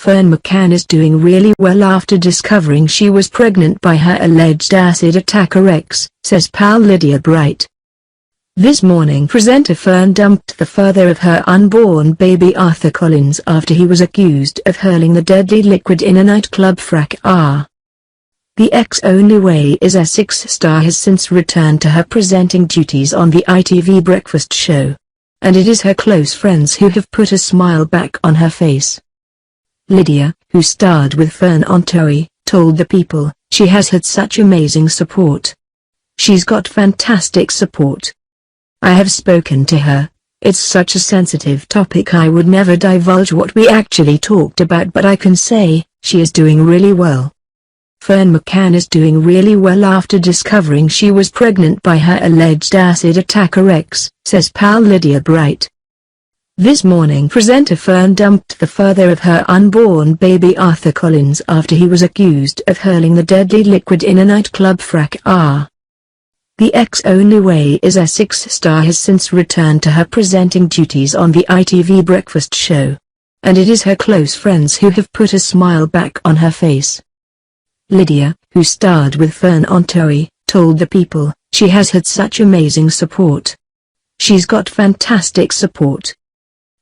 Ferne McCann is doing really well after discovering she was pregnant by her alleged acid attacker ex, says pal Lydia Bright. This morning presenter Ferne dumped the father of her unborn baby Arthur Collins after he was accused of hurling the deadly liquid in a nightclub fracas. The ex-only way is Essex star has since returned to her presenting duties on the ITV breakfast show. And it is her close friends who have put a smile back on her face. Lydia, who starred with Ferne on Toey, told the People, "She has had such amazing support. She's got fantastic support. I have spoken to her. It's such a sensitive topic I would never divulge what we actually talked about, but I can say, she is doing really well." Ferne McCann is doing really well after discovering she was pregnant by her alleged acid attacker ex, says pal Lydia Bright. This morning presenter Ferne dumped the father of her unborn baby Arthur Collins after he was accused of hurling the deadly liquid in a nightclub fracas. The ex-only way is Essex star has since returned to her presenting duties on the ITV breakfast show. And it is her close friends who have put a smile back on her face. Lydia, who starred with Ferne on Toey, told the People, "She has had such amazing support. She's got fantastic support.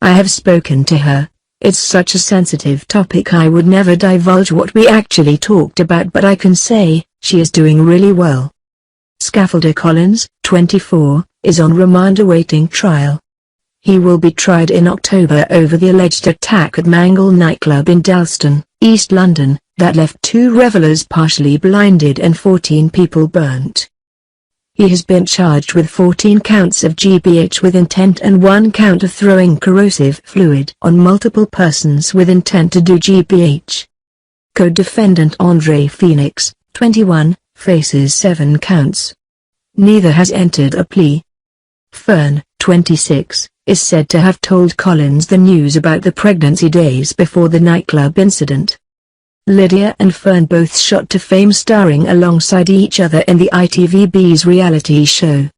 I have spoken to her. It's such a sensitive topic I would never divulge what we actually talked about, but I can say, she is doing really well." Scaffolder Collins, 24, is on remand awaiting trial. He will be tried in October over the alleged attack at Mangle nightclub in Dalston, East London, that left 2 revelers partially blinded and 14 people burnt. He has been charged with 14 counts of GBH with intent and 1 count of throwing corrosive fluid on multiple persons with intent to do GBH. Co-defendant Andre Phoenix, 21, faces 7 counts. Neither has entered a plea. Ferne, 26, is said to have told Collins the news about the pregnancy days before the nightclub incident. Lydia and Ferne both shot to fame starring alongside each other in the ITV's reality show.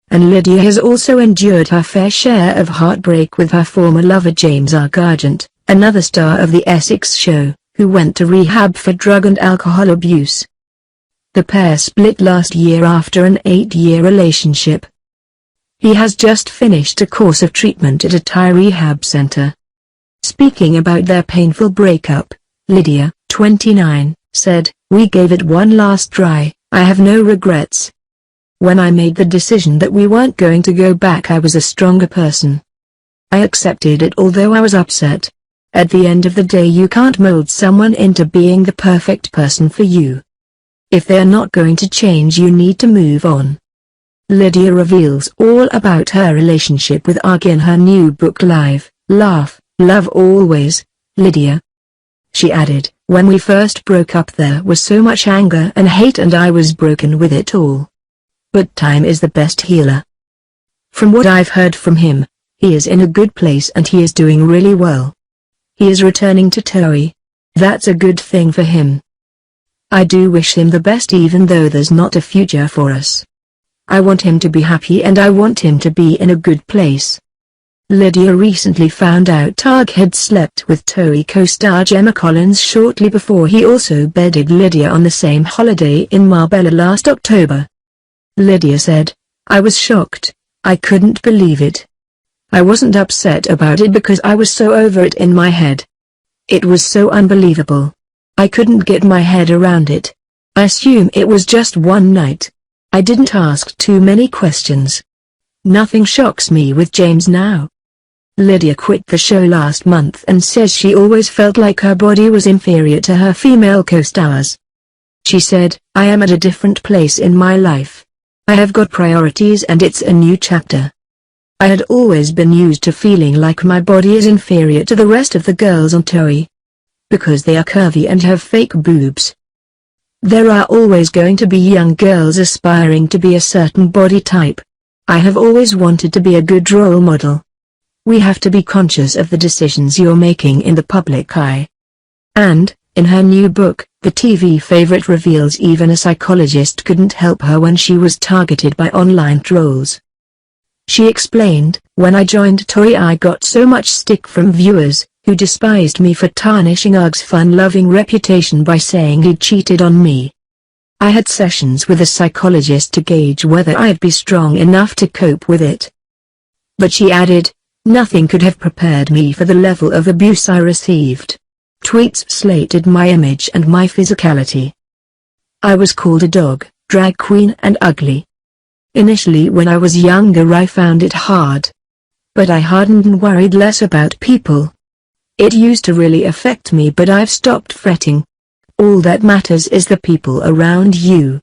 And Lydia has also endured her fair share of heartbreak with her former lover James Argent, another star of the Essex show, who went to rehab for drug and alcohol abuse. The pair split last year after an 8-year relationship. He has just finished a course of treatment at a Thai rehab center. Speaking about their painful breakup, Lydia, 29, said, "We gave it one last try. I have no regrets. When I made the decision that we weren't going to go back, I was a stronger person. I accepted it, although I was upset. At the end of the day, you can't mold someone into being the perfect person for you. If they're not going to change, you need to move on." Lydia reveals all about her relationship with Arg in her new book Live, Laugh, Love Always, Lydia. She added, "When we first broke up there was so much anger and hate, and I was broken with it all. But time is the best healer. From what I've heard from him, he is in a good place and he is doing really well. He is returning to Toey. That's a good thing for him. I do wish him the best, even though there's not a future for us. I want him to be happy and I want him to be in a good place." Lydia recently found out Arg had slept with Toey co-star Gemma Collins shortly before he also bedded Lydia on the same holiday in Marbella last October. Lydia said, "I was shocked. I couldn't believe it. I wasn't upset about it because I was so over it in my head. It was so unbelievable. I couldn't get my head around it. I assume it was just one night. I didn't ask too many questions. Nothing shocks me with James now." Lydia quit the show last month and says she always felt like her body was inferior to her female co-stars. She said, "I am at a different place in my life. I have got priorities and it's a new chapter. I had always been used to feeling like my body is inferior to the rest of the girls on Toey. Because they are curvy and have fake boobs. There are always going to be young girls aspiring to be a certain body type. I have always wanted to be a good role model. We have to be conscious of the decisions you're making in the public eye." And, in her new book, the TV favorite reveals even a psychologist couldn't help her when she was targeted by online trolls. She explained, "When I joined Toey I got so much stick from viewers, who despised me for tarnishing Ug's fun-loving reputation by saying he'd cheated on me. I had sessions with a psychologist to gauge whether I'd be strong enough to cope with it. But she added, nothing could have prepared me for the level of abuse I received. Tweets slated my image and my physicality. I was called a dog, drag queen and ugly. Initially when I was younger I found it hard. But I hardened and worried less about people. It used to really affect me, but I've stopped fretting. All that matters is the people around you.